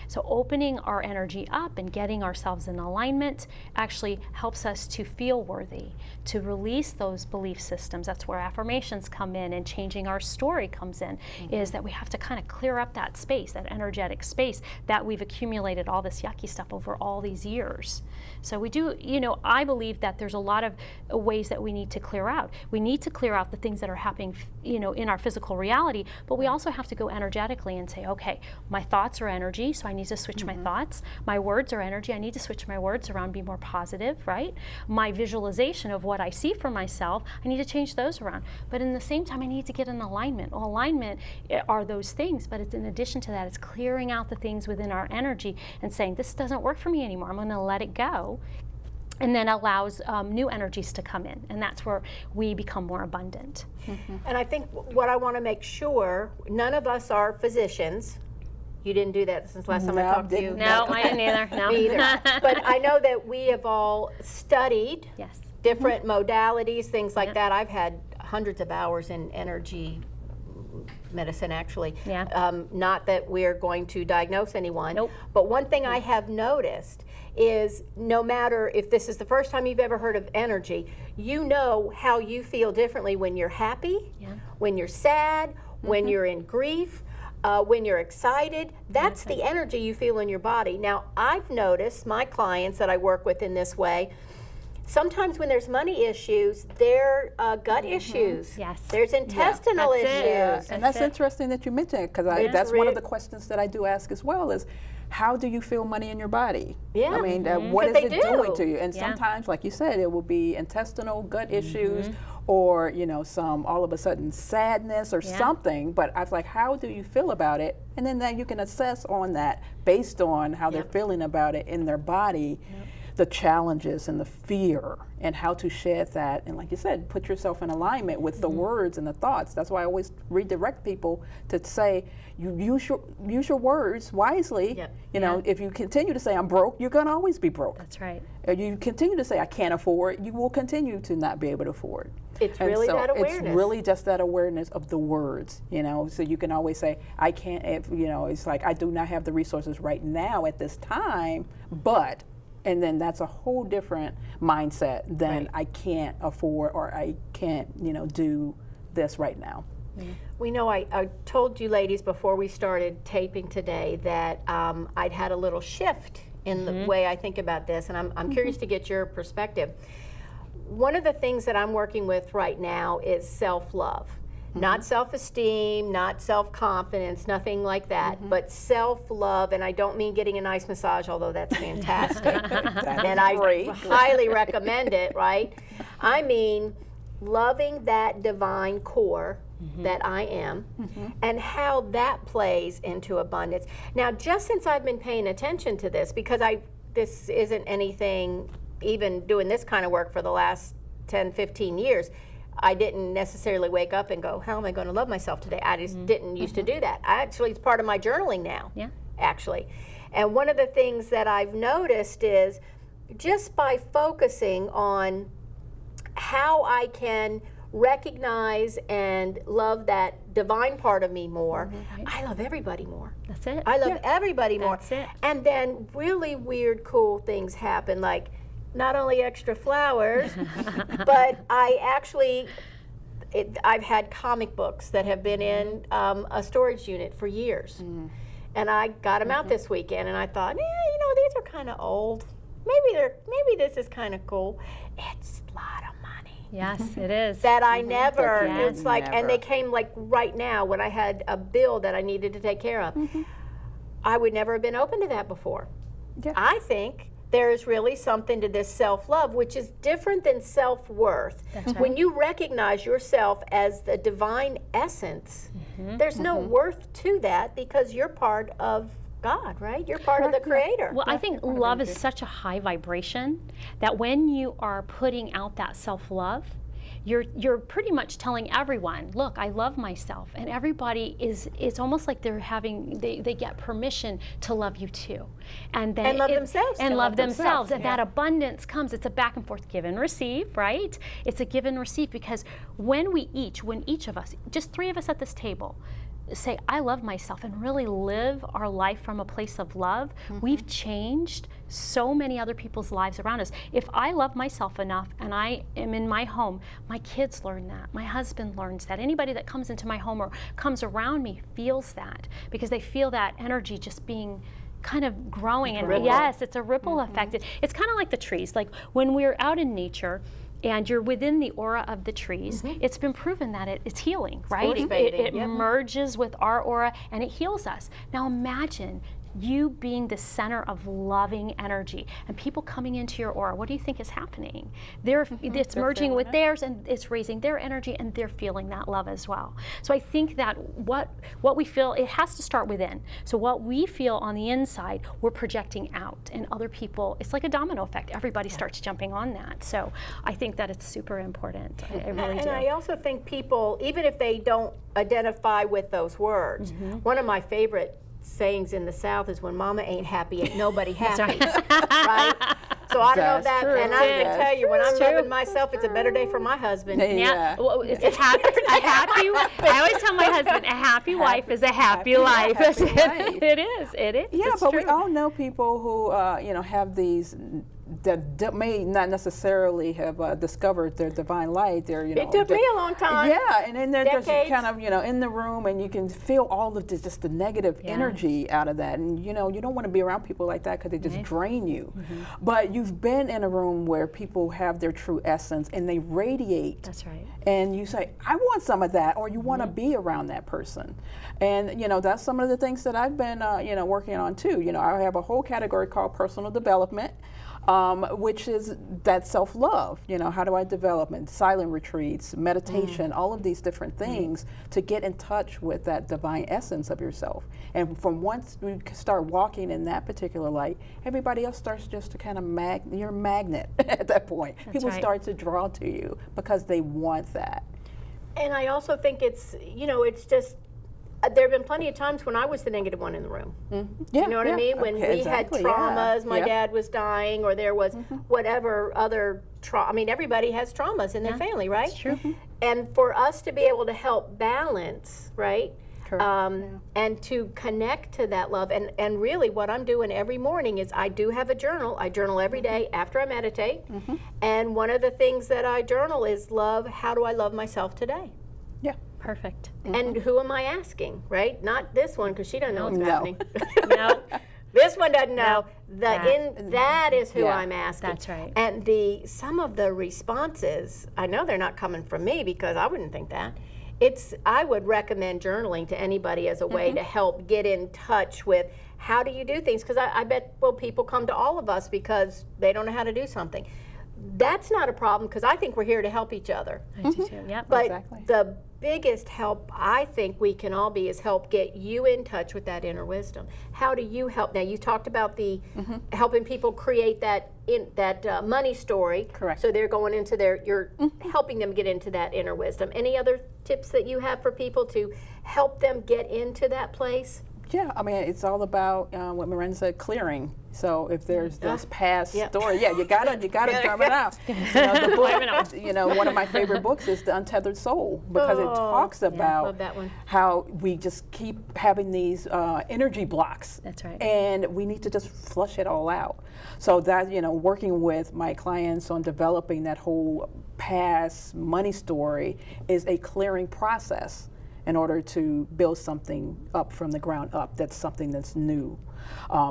So opening our energy up and getting ourselves in alignment actually helps us to feel worthy, to release those belief systems. That's where affirmations come in, and changing our story comes in, is that we have to kind of clear up that space, that energetic space that we've accumulated all this yucky stuff over all these years. So we do, you know, I believe that there's a lot of ways that we need to clear out. We need to clear out the things that are happening, you know, in our physical reality, but we also have to go energetically and say, okay, my thoughts are energy, so I need to switch my thoughts. My words are energy, I need to switch my words around, be more positive, right? My visualization of what I see for myself, I need to change those around. But in the same time, I need to get in alignment. Well, alignment are those things, but it's in addition to that, it's clearing out the things within our energy and saying, this doesn't work for me anymore, I'm gonna let it go. And then allows new energies to come in, and that's where we become more abundant. And I think what I want to make sure, none of us are physicians. You didn't do that since last time I No, talked to you. didn't. No, I didn't either. No. Me either. But I know that we have all studied Yes. different modalities, things like that. I've had hundreds of hours in energy medicine, actually. Yeah. Not that we're going to diagnose anyone. Nope. But one thing I have noticed is no matter if this is the first time you've ever heard of energy, you know how you feel differently when you're happy, when you're sad, when you're in grief, when you're excited. That's the energy you feel in your body. Now, I've noticed my clients that I work with in this way, sometimes when there's money issues, there are gut issues. Yes. There's intestinal That's it. issues. Yeah, and that's it. interesting that you mentioned it, because that's one of the questions that I do ask as well is, how do you feel money in your body? Yeah. I mean, what is 'Cause it they doing do. to you? And Yeah. sometimes, like you said, it will be intestinal, gut issues, or, you know, some all of a sudden sadness or something. But I was like, how do you feel about it? And then that you can assess on that based on how they're feeling about it in their body. The challenges and the fear, and how to shed that, and like you said, put yourself in alignment with the words and the thoughts. That's why I always redirect people to say, you use your words wisely. Yep. You know, if you continue to say I'm broke, you're gonna always be broke. That's right. If you continue to say I can't afford, you will continue to not be able to afford. It's And really so that awareness. It's really just that awareness of the words, you know. So you can always say, I can't, if, you know, it's like, I do not have the resources right now at this time, but, and then that's a whole different mindset than I can't afford, or I can't, you know, do this right now. We know I told you ladies before we started taping today that I'd had a little shift in the way I think about this, and I'm curious to get your perspective. One of the things that I'm working with right now is self-love. Not self-esteem, not self-confidence, nothing like that, but self-love. And I don't mean getting a nice massage, although that's fantastic. And I highly recommend it, right? I mean loving that divine core that I am, and how that plays into abundance. Now, just since I've been paying attention to this, because this isn't anything, even doing this kind of work for the last 10, 15 years, I didn't necessarily wake up and go, how am I going to love myself today? I just didn't used to do that. Actually, it's part of my journaling now, actually. And one of the things that I've noticed is just by focusing on how I can recognize and love that divine part of me more, I love everybody more. That's it. I love everybody more. That's it. And then really weird, cool things happen. Like not only extra flowers, but I actually, I've had comic books that have been in a storage unit for years. And I got them out this weekend, and I thought, these are kind of old. Maybe this is kind of cool. It's a lot of money. Yes, it is. That I never, Yes. it's like, and they came like right now when I had a bill that I needed to take care of. I would never have been open to that before. Yeah. I think there is really something to this self-love, which is different than self-worth. That's right. When you recognize yourself as the divine essence, there's no worth to that because you're part of God, right? You're part of the Creator. Well, I think love is such a high vibration that when you are putting out that self-love, you're pretty much telling everyone, look, I love myself. And everybody it's almost like they get permission to love you too. And love themselves. And To love love themselves. themselves, And that abundance comes, it's a back and forth give and receive, right? It's a give and receive because when each of us, just 3 of us at this table, say, I love myself and really live our life from a place of love, we've changed so many other people's lives around us. If I love myself enough and I am in my home, my kids learn that, my husband learns that, anybody that comes into my home or comes around me feels that because they feel that energy just being kind of growing. And yes, it's a ripple effect. It's kind of like the trees. Like when we're out in nature, and you're within the aura of the trees, it's been proven that it's healing, right? It merges with our aura and it heals us. Now imagine you being the center of loving energy and people coming into your aura. What do you think is happening? It's merging with theirs and it's raising their energy and they're feeling that love as well. So I think that what we feel, it has to start within. So what we feel on the inside, we're projecting out, and other people, it's like a domino effect. Everybody starts jumping on that. So I think that it's super important. I really do. And I also think people, even if they don't identify with those words, one of my favorite sayings in the South is when mama ain't happy, ain't nobody happy. Right? So I don't know That's that, true. and I can tell you, when I'm It's true. loving myself, it's a better day for my husband. Yeah, well, it's a happy. I always tell my husband, a happy wife is a happy life. happy life. It is. Yeah, It's but true. we all know people who have these that may not necessarily have discovered their divine light. It took me a long time. Yeah, and then they're just Decades. kind of in the room, and you can feel all of just the negative energy out of that, and you don't want to be around people like that because they just drain you. But you've been in a room where people have their true essence and they radiate. That's right. And you say, I want some of that, or you want to be around that person. And that's some of the things that I've been working on too. I have a whole category called personal development, which is that self-love. How do I develop it? Silent retreats, meditation, all of these different things to get in touch with that divine essence of yourself. And from once you start walking in that particular light, everybody else starts just to kind of you're a magnet at that point. People right. start to draw to you because they want that. And I also think it's just, there have been plenty of times when I was the negative one in the room. Yeah, You know what I mean? When we exactly, had traumas, my yeah. dad was dying, or there was whatever other trauma. I mean, everybody has traumas in their family, right? It's true. And for us to be able to help balance, right? Correct. And to connect to that love. And really what I'm doing every morning is I do have a journal. I journal every day after I meditate. And one of the things that I journal is how do I love myself today? Yeah. Perfect. And who am I asking, right? Not this one, because she doesn't know what's No. happening. No. This one doesn't know. That is who Yeah. I'm asking. That's right. And some of the responses, I know they're not coming from me because I wouldn't think that. I would recommend journaling to anybody as a way to help get in touch with how do you do things, because I bet people come to all of us because they don't know how to do something. That's not a problem, because I think we're here to help each other. I do too. Yep. But Exactly. the biggest help I think we can all be is help get you in touch with that inner wisdom. How do you help? Now you talked about the helping people create that money story. Correct. So they're going into you're helping them get into that inner wisdom. Any other tips that you have for people to help them get into that place? Yeah, I mean, it's all about what Miranda said, clearing. So if there's this past story, you gotta drum it out. The book, one of my favorite books is The Untethered Soul, because it talks about love that one. how we just keep having these energy blocks. That's right. And we need to just flush it all out. So that, working with my clients on developing that whole past money story is a clearing process in order to build something up from the ground up. That's something that's new.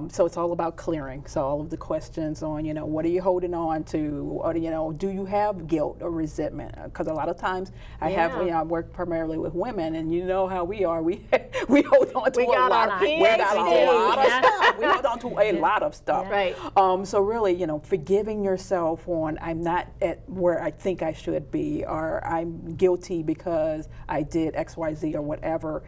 So it's all about clearing. So all of the questions on, what are you holding on to? Or, do you have guilt or resentment? Because a lot of times I work primarily with women, and you know how we are. We hold on to a lot of stuff. We hold on to a lot of stuff. Right. So really, forgiving yourself on, I'm not at where I think I should be, or I'm guilty because I did X, Y, Z or whatever.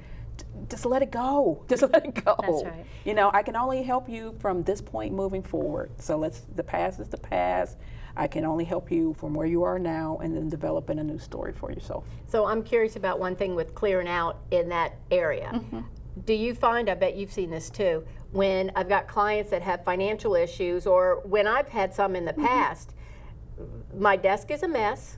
Just let it go. Just let it go. That's right. I can only help you from this point moving forward. So the past is the past. I can only help you from where you are now, and then developing a new story for yourself. So I'm curious about one thing with clearing out in that area. Do you find, I bet you've seen this too, when I've got clients that have financial issues, or when I've had some in the past, my desk is a mess.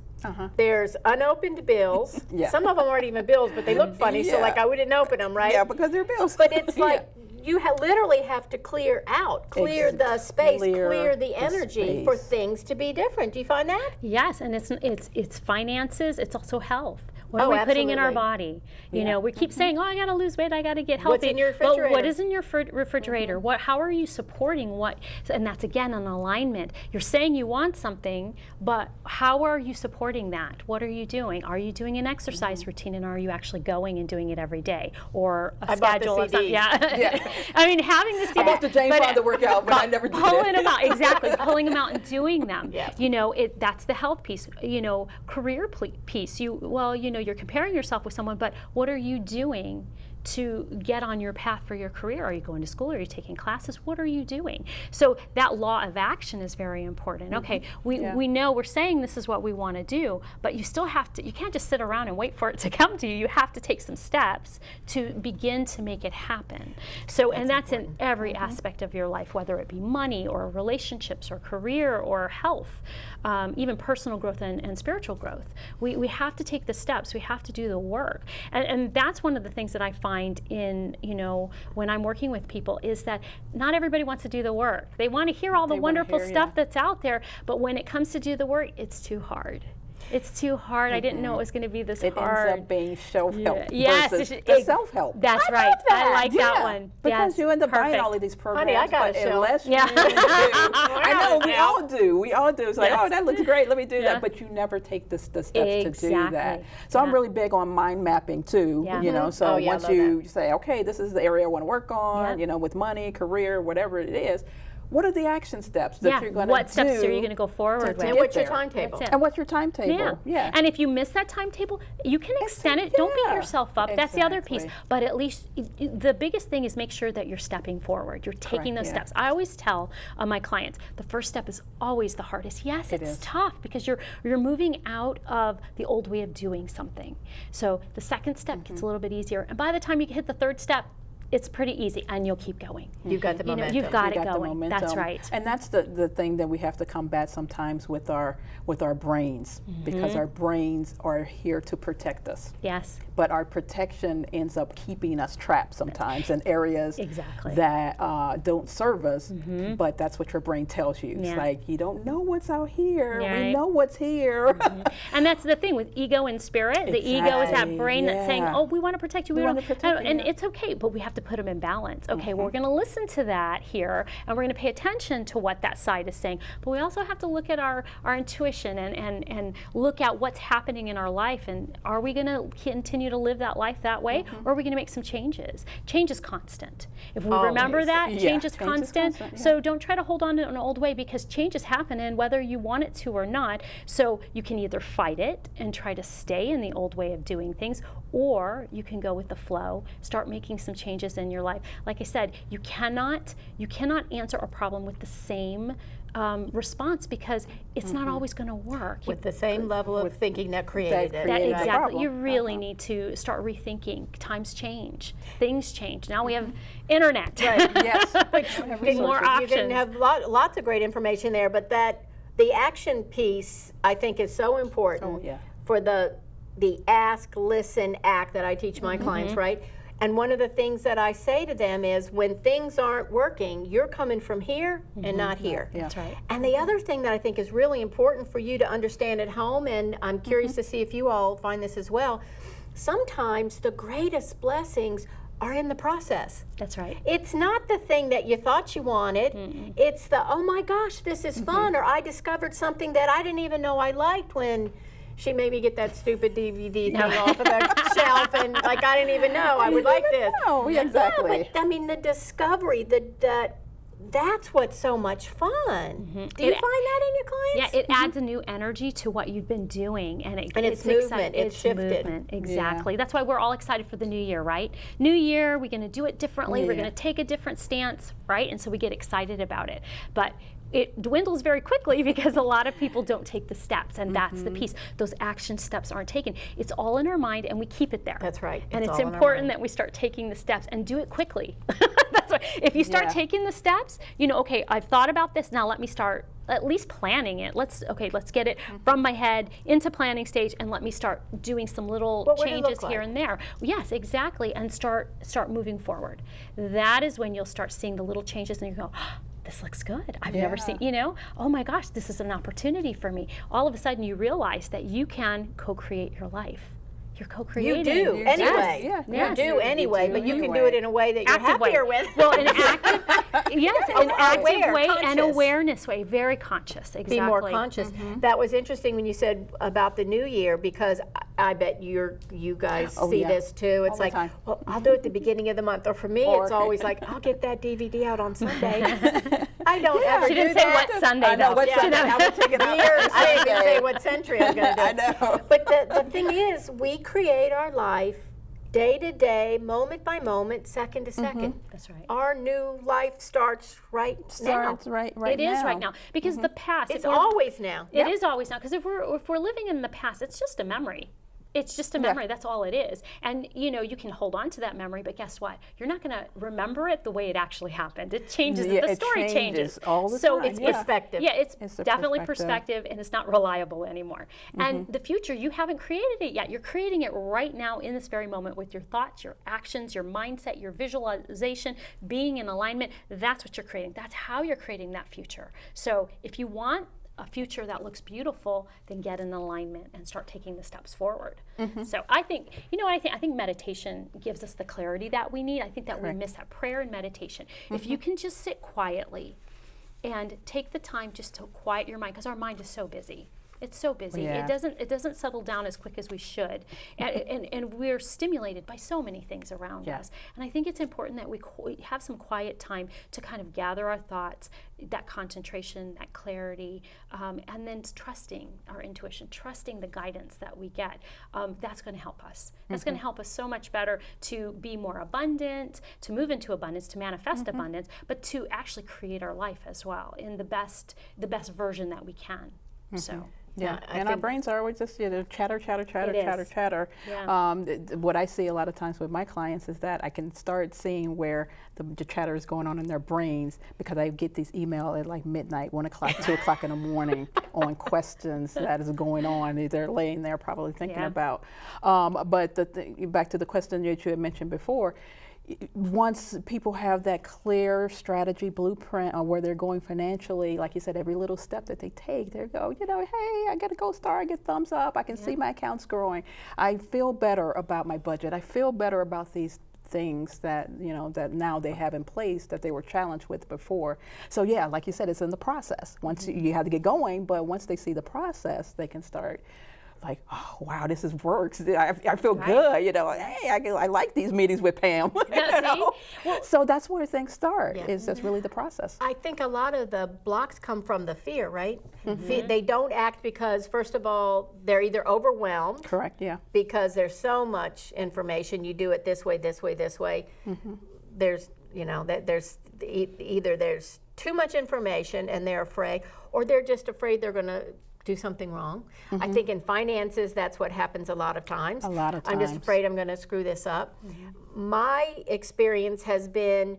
There's unopened bills. Some of them aren't even bills, but they look funny, so like I wouldn't open them, right? Yeah, because they're bills. But it's like you literally have to clear out, clear the space, clear the energy for things to be different. Do you find that? Yes, and it's finances. It's also health. What are we putting in our body? We keep saying, "Oh, I got to lose weight. I got to get healthy." What's in your refrigerator? Well, what is in your refrigerator? How are you supporting what? And that's again an alignment. You're saying you want something, but how are you supporting that? What are you doing? Are you doing an exercise routine, and are you actually going and doing it every day, or a schedule of something? I mean, having the CD. I bought the Jane Fonda workout, but I never did pulling it. them out, exactly, pulling them out and doing them. That's the health piece. Career piece. You're comparing yourself with someone, but what are you doing to get on your path for your career? Are you going to school? Are you taking classes? What are you doing? So that law of action is very important. Okay, we know we're saying this is what we want to do, but you still have to, you can't just sit around and wait for it to come to you. You have to take some steps to begin to make it happen. So, and that's in every aspect of your life, whether it be money or relationships or career or health, even personal growth and spiritual growth. We have to take the steps. We have to do the work. And that's one of the things that I find in, when I'm working with people, is that not everybody wants to do the work. They want to hear all the wonderful stuff that's out there, but when it comes to do the work, it's too hard. It's too hard. I didn't know it was going to be this hard. It ends up being self-help yes, versus the self-help. That's right. I like that one. Because you end up buying all of these programs. Honey, I got but a unless shelf. you do, I know, we all do. We all do. It's like, oh, that looks great. Let me do that. But you never take the steps to do that. So I'm really big on mind mapping too. So once you say, okay, this is the area I want to work on, with money, career, whatever it is. What are the action steps that you're going to do? What steps are you going to go forward with? And what's your timetable? And what's your timetable? Yeah. And if you miss that timetable, you can extend it. Don't beat yourself up. That's the other piece. But at least the biggest thing is make sure that you're stepping forward. You're taking those steps. I always tell my clients, the first step is always the hardest. Yes, it's tough because you're moving out of the old way of doing something. So the second step gets a little bit easier. And by the time you hit the third step, it's pretty easy, and you'll keep going. You've got the momentum. You've got it going. That's right. And that's the thing that we have to combat sometimes with our brains, because our brains are here to protect us. Yes. But our protection ends up keeping us trapped sometimes in areas that don't serve us. But that's what your brain tells you. It's like, you don't know what's out here. We know what's here. And that's the thing with ego and spirit. The ego is that brain that's saying, "Oh, we want to protect you. We want to protect you." And it's okay, but we have to put them in balance. Okay, well, we're going to listen to that here, and we're going to pay attention to what that side is saying. But we also have to look at our intuition and look at what's happening in our life. And are we going to continue to live that life that way, or are we going to make some changes? Change is constant. If we remember that, change is constant. So don't try to hold on to an old way, because change is happening whether you want it to or not. So you can either fight it and try to stay in the old way of doing things, or you can go with the flow, start making some changes, changes in your life. Like I said, you cannot answer a problem with the same response, because it's not always going to work. With the same level of thinking that created it. That, created the exactly. problem. You really need to start rethinking. Times change. Things change. Now we have internet. Yes. More You options. can have lots of great information there, but the action piece, I think, is so important Oh, yeah. for the ask, listen, act that I teach my clients, right? And one of the things that I say to them is, when things aren't working, you're coming from here and not here. Yeah. That's right. And the other thing that I think is really important for you to understand at home, and I'm curious to see if you all find this as well, sometimes the greatest blessings are in the process. That's right. It's not the thing that you thought you wanted. It's the, oh my gosh, this is fun, or I discovered something that I didn't even know I liked when she made me get that stupid DVD thing off of the shelf, and like, I didn't even know I would like this. No, yeah, exactly. Yeah, but I mean, the discovery, that's what's so much fun. Do you find that in your clients? Yeah, it adds a new energy to what you've been doing, and it's exciting. movement, it's shifted. Movement, exactly. That's why we're all excited for the new year, right? New year, we're going to do it differently. We're Yeah. going to take a different stance, right? And so we get excited about it. But it dwindles very quickly because a lot of people don't take the steps, and that's the piece. Those action steps aren't taken. It's all in our mind, and we keep it there. That's right. And It's it's all in our important mind. that we start taking the steps and do it quickly. That's why, if you start Yeah. taking the steps, you know, okay, I've thought about this. Now let me start at least planning it. Let's get it from my head into planning stage, and let me start doing some little What would it changes look here like? and there. Yes, exactly, and start moving forward. That is when you'll start seeing the little changes, and you go, oh, this looks good. I've never Yeah. seen, you know, oh my gosh, this is an opportunity for me. All of a sudden you realize that you can co-create your life. You're co-creating. You do, You anyway. do. Yeah. You Yes. do anyway, do but you can do anyway. it in a way that you're Active way. happier with. Well, an active, yes, an active Aware, way and conscious. awareness way, very conscious, exactly. Be more conscious. That was interesting when you said about the new year, because I bet you guys Oh, see yeah. this too. It's the like, time. well, I'll do it at the beginning of the month, or for me, Or- it's always like, I'll get that DVD out on Sunday. I don't ever She do didn't say that. what Sunday I know though. what Yeah. Sunday. I will take it out. Years. I didn't even say what century I'm going to do. I know. But the thing is, we create our life day to day, moment by moment, second to second. That's right. Our new life starts right Starts now. right It is right now, because the past. It's if we're- always now. It is always now, because if we're living in the past, it's just a memory. It's just a memory. That's all it is. And you know, you can hold on to that memory, but guess what? You're not going to remember it the way it actually happened. It changes. Yeah, the it story changes all the so time, it's yeah. Perspective. Yeah, it's It's the definitely perspective. perspective, and it's not reliable anymore. And the future, you haven't created it yet. You're creating it right now in this very moment with your thoughts, your actions, your mindset, your visualization, being in alignment. That's what you're creating. That's how you're creating that future. So if you want a future that looks beautiful, then get in alignment and start taking the steps forward. So I think, you know what I think? I think meditation gives us the clarity that we need. I think that we miss that, prayer and meditation. If you can just sit quietly and take the time just to quiet your mind, because our mind is so busy. It's so busy. Yeah. It doesn't settle down as quick as we should, and we're stimulated by so many things around Yeah. us. And I think it's important that we have some quiet time to kind of gather our thoughts, that concentration, that clarity, and then trusting our intuition, trusting the guidance that we get. That's going to help us. That's going to help us so much better to be more abundant, to move into abundance, to manifest abundance, but to actually create our life as well in the best version that we can. So. Yeah, I and our think- brains are always just chatter. It is. Yeah. What I see a lot of times with my clients is that I can start seeing where the chatter is going on in their brains, because I get these email at like midnight, 1 o'clock, 2 o'clock in the morning on questions that is going on. They're laying there probably thinking Yeah. about. But back to the question that you had mentioned before. Once people have that clear strategy blueprint on where they're going financially, like you said, every little step that they take, they go, you know, hey, I get a gold star, I get thumbs up, I can see my accounts growing. I feel better about my budget. I feel better about these things that, you know, that now they have in place that they were challenged with before. So yeah, like you said, it's in the process. Once you have to get going, but once they see the process, they can start like, oh, wow, this works. I feel good, you know. Hey, I like these meetings with Pam. you Yeah, see? know? So that's where things start. Yeah. Is that's really the process. I think a lot of the blocks come from the fear, right? They don't act because, first of all, they're either overwhelmed Correct. Yeah. because there's so much information. You do it this way, this way, this way. there's, you know, that there's either there's too much information and they're afraid, or they're just afraid they're going to do something wrong. I think in finances, that's what happens a lot of times. A lot of I'm just times. afraid I'm going to screw this up. My experience has been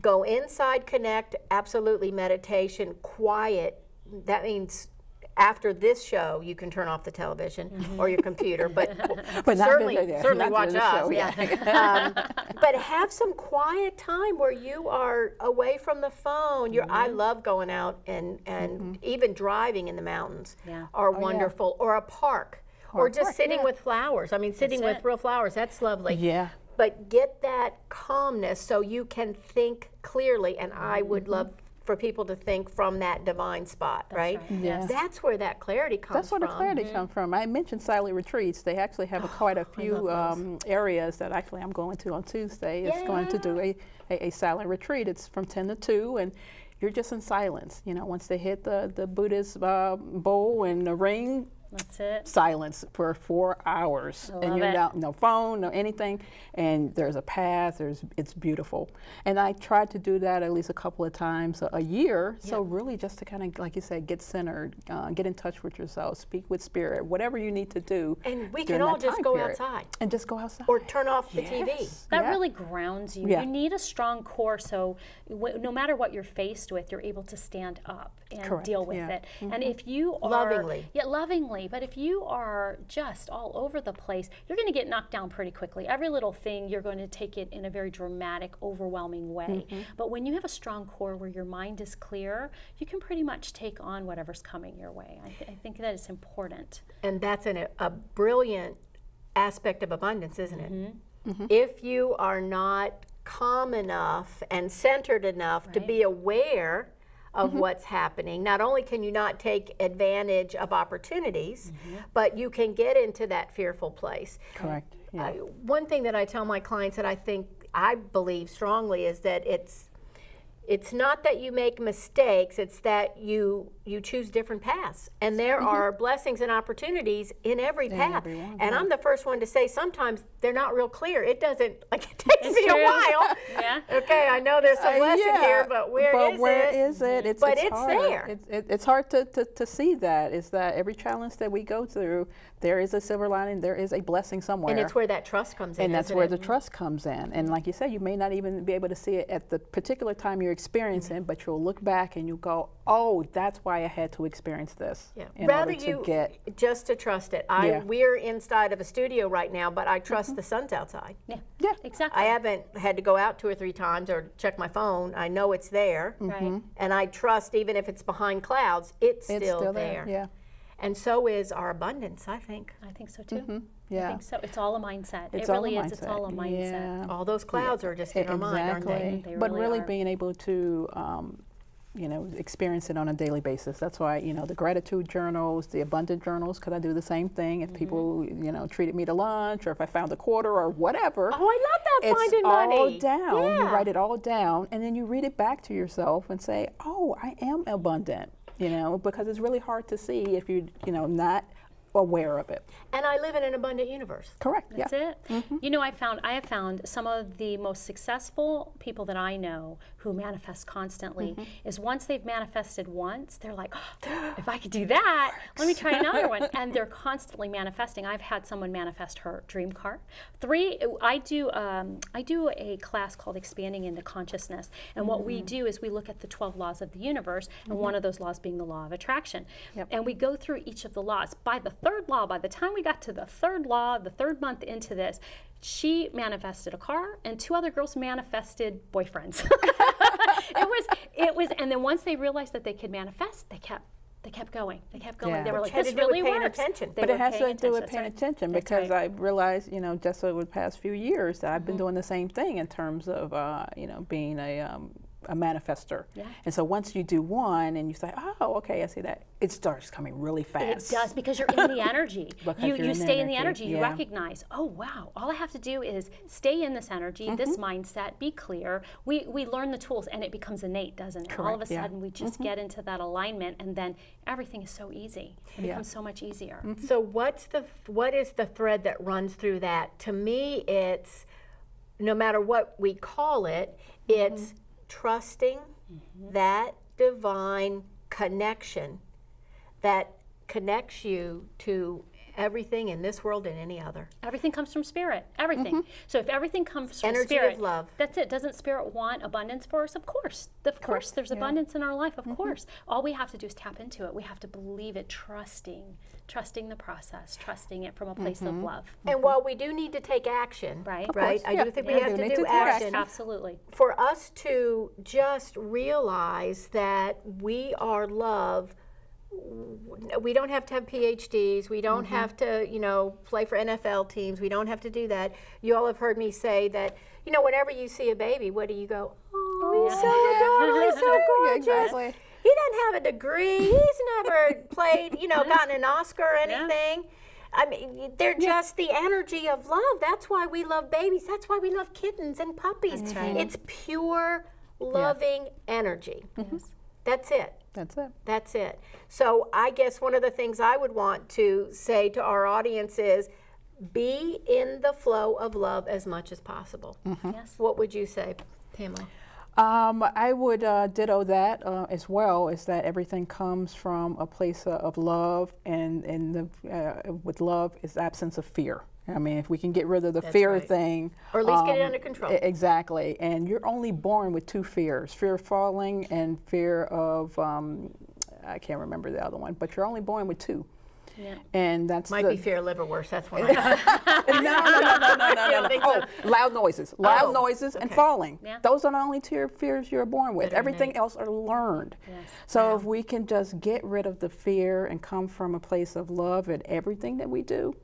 go inside, connect, absolutely meditation, quiet. That means after this show, you can turn off the television or your computer, but But not certainly, the- certainly not watch the us. show, Yeah. But have some quiet time where you are away from the phone. I love going out and even driving in the mountains Yeah. are yeah. wonderful, or a park, Or or a just park, sitting yeah. with flowers. I mean, sitting with it. real flowers, that's lovely. Yeah. But get that calmness so you can think clearly, and I would love for people to think from that divine spot, right? right. Yeah. That's where that clarity comes That's where from. the clarity comes from. I mentioned silent retreats. They actually have quite a few areas that actually I'm going to on Tuesday. It's going to do a silent retreat. It's from 10 to 2, and you're just in silence. You know, once they hit the Buddhist bowl and the ring, That's it. silence for 4 hours, and love you're it. not no phone, no anything, and there's a path. It's beautiful, and I try to do that at least a couple of times a year. So really, just to kind of, like you said, get centered, get in touch with yourself, speak with spirit, whatever you need to do. And we during can all that just time go period. outside and just go outside or turn off the TV. Yes. That Yeah. really grounds you. Yeah. You need a strong core, so no matter what you're faced with, you're able to stand up and Correct, deal with yeah. it. And if you are Lovingly. yeah, lovingly. But if you are just all over the place, you're going to get knocked down pretty quickly. Every little thing, you're going to take it in a very dramatic, overwhelming way. But when you have a strong core where your mind is clear, you can pretty much take on whatever's coming your way. I think that is important. And that's a brilliant aspect of abundance, isn't it? If you are not calm enough and centered enough to be aware of what's happening, not only can you not take advantage of opportunities, but you can get into that fearful place. Correct. Yeah. One thing that I tell my clients that I believe strongly is that it's not that you make mistakes, it's that you choose different paths. And there are blessings and opportunities in every path. every one, and yeah. I'm the first one to say sometimes they're not real clear. It doesn't, like, it takes me true. a while. Yeah. Okay, I know there's some lesson Yeah, here, but where is it? It's, But it's it's hard. there. It's hard to see that. Is that every challenge that we go through, there is a silver lining, there is a blessing somewhere. And it's where that trust comes in. And that's isn't where it? the trust comes in. And like you said, you may not even be able to see it at the particular time you're experiencing, but you'll look back and you'll go, oh, that's why I had to experience this. Yeah. In Rather order to you get. just to trust it. Yeah. We're inside of a studio right now, but I trust the sun's outside. Yeah. Yeah. Exactly. I haven't had to go out 2 or 3 times or check my phone. I know it's there. Right. And I trust even if it's behind clouds, it's still there. Yeah. And so is our abundance, I think. I think so too. I Yeah. think so. It's all a mindset. It's it all really a is. It's all a mindset. mindset. Yeah. All those clouds are just in our mind, aren't they? Exactly. They But really really are. being able to, experience it on a daily basis. That's why, the gratitude journals, the abundant journals, because I do the same thing. If people, treated me to lunch, or if I found a quarter or whatever. Oh, I love that, It's finding all money. down. You Yeah. write it all down, and then you read it back to yourself and say, "Oh, I am abundant." Because it's really hard to see if you, not aware of it. And I live in an abundant universe. Correct. That's yeah. it. I have found some of the most successful people that I know who manifest constantly is once they've manifested once, they're like, oh, if I could do that, let me try another one. And they're constantly manifesting. I've had someone manifest her dream car. I do a class called Expanding into Consciousness. And what we do is we look at the 12 laws of the universe, and one of those laws being the law of attraction. Yep. And we go through each of the laws. By the third law, by the time we got to the third law, the third month into this, she manifested a car, and 2 other girls manifested boyfriends. it was, and then once they realized that they could manifest, they kept going. They kept going. Yeah. They were Which like, had to this do with really paying works. attention. They But were it has to paying do with attention. paying That's right. attention, That's because right. I realized, just over the past few years that I've been doing the same thing in terms of, being a manifester. Yeah. And so once you do one and you say, oh, okay, I see that, it starts coming really It fast. does, because you're in the energy. Because you you're in the stay in the energy, energy. You yeah. recognize, oh wow, all I have to do is stay in this energy, this mindset, be clear. We learn the tools, and it becomes innate, doesn't it? All of a Correct, yeah. sudden we just get into that alignment, and then everything is so easy. It becomes so much easier. So what is the thread that runs through that? To me, it's no matter what we call it, it's trusting that divine connection that connects you to everything in this world and any other. Everything comes from spirit. Everything. So if everything comes from Energy spirit, of love. that's it. Doesn't spirit want abundance for us? Of course. Of course, there's abundance in our life. Of course. All we have to do is tap into it. We have to believe it, trusting the process, trusting it from a place of love. And while we do need to take action, Right. right? I do think we Yeah, have we to need do to take action. Absolutely. For us to just realize that we are love, we don't have to have PhDs. We don't have to, play for NFL teams. We don't have to do that. You all have heard me say that, whenever you see a baby, what do you go? Oh, he's so adorable, he's so gorgeous. Exactly. He doesn't have a degree. He's never played, gotten an Oscar or anything. I mean, they're just the energy of love. That's why we love babies. That's why we love kittens and puppies. That's right. It's pure, loving energy. That's it. That's it. That's it. So I guess one of the things I would want to say to our audience is be in the flow of love as much as possible. Yes. What would you say, Pamela? I would ditto that as well, is that everything comes from a place of love, and with love is absence of fear. I mean, if we can get rid of the fear right. thing. Or at least get it under control. Exactly. And you're only born with two fears, fear of falling and fear of, I can't remember the other one, but you're only born with two. Yeah. And that's Might the, be fear of liverwurst. That's one. I no. Oh, loud noises. Loud noises and falling. Yeah. Those are the only two fears you're born with. That are Everything innate. else are learned. Yes. So if we can just get rid of the fear and come from a place of love in everything that we do,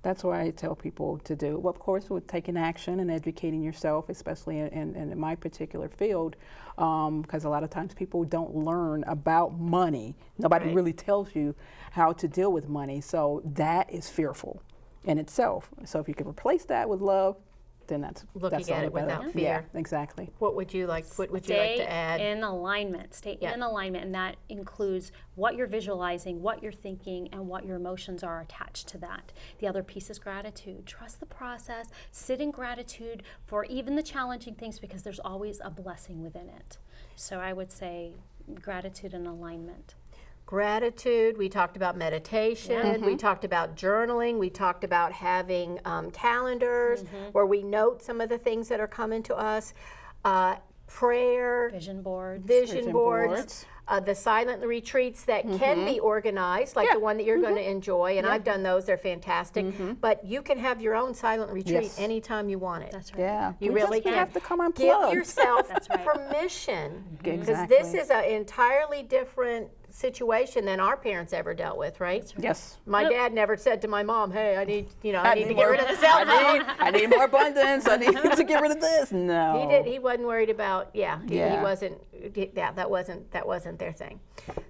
that's what I tell people to do. Well, of course, with taking action and educating yourself, especially in my particular field, because a lot of times people don't learn about money. Nobody Right. really tells you how to deal with money. So that is fearful in itself. So if you can replace that with love, then that's Looking that's at all it the better. without Yeah, fear. exactly. What would you like? What would you like to add? Stay in alignment. Stay Yeah. in alignment, and that includes what you're visualizing, what you're thinking, and what your emotions are attached to that. The other piece is gratitude. Trust the process. Sit in gratitude for even the challenging things, because there's always a blessing within it. So I would say gratitude and alignment. Gratitude. We talked about meditation. We talked about journaling. We talked about having calendars where we note some of the things that are coming to us. Prayer, Vision boards. vision boards. The silent retreats that can be organized, like the one that you're going to enjoy, and I've done those. They're fantastic. But you can have your own silent retreat Yes. anytime you want it. That's right. Yeah. You We really just can. have to come Give unplugged. yourself That's right. permission, because Exactly. this is an entirely different situation than our parents ever dealt with, right? Yes. My dad never said to my mom, "Hey, I need to get more- rid of the cell phone." I need more abundance. I need to get rid of this. No. He did. He wasn't worried about. He Yeah. wasn't. Yeah, that wasn't their thing.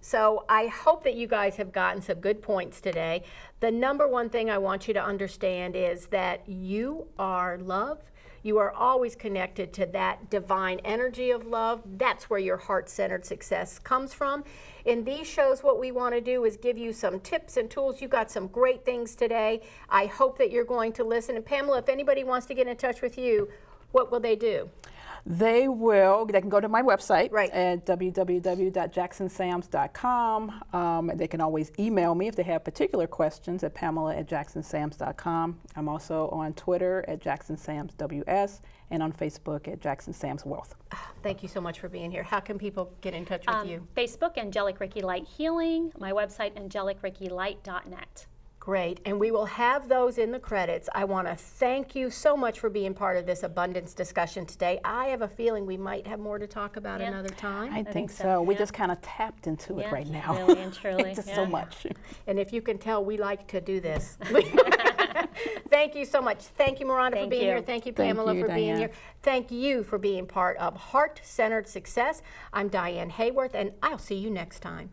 So I hope that you guys have gotten some good points today. The number one thing I want you to understand is that you are love. You are always connected to that divine energy of love. That's where your heart-centered success comes from. In these shows, what we want to do is give you some tips and tools. You got some great things today. I hope that you're going to listen. And Pamela, if anybody wants to get in touch with you, what will they do? They can go to my website Right. at www.jacksonsams.com. They can always email me if they have particular questions at pamela@jacksonsams.com. I'm also on Twitter at JacksonSamsWS and on Facebook at Jackson Sam's Wealth. Thank you so much for being here. How can people get in touch with you? Facebook, Angelic Reiki Light Healing. My website, angelicreikilight.net. Great. And we will have those in the credits. I want to thank you so much for being part of this abundance discussion today. I have a feeling we might have more to talk about Yeah. another time. I think think so. so, We yeah. just kind of tapped into it Yeah, right now. really and truly, Just yeah. so much. And if you can tell, we like to do this. Thank you so much. Thank you, Miranda, for Thank being you. here. Thank you, Thank Pamela, you, for being Diane. here. Thank you for being part of Heart-Centered Success. I'm Diane Hayworth, and I'll see you next time.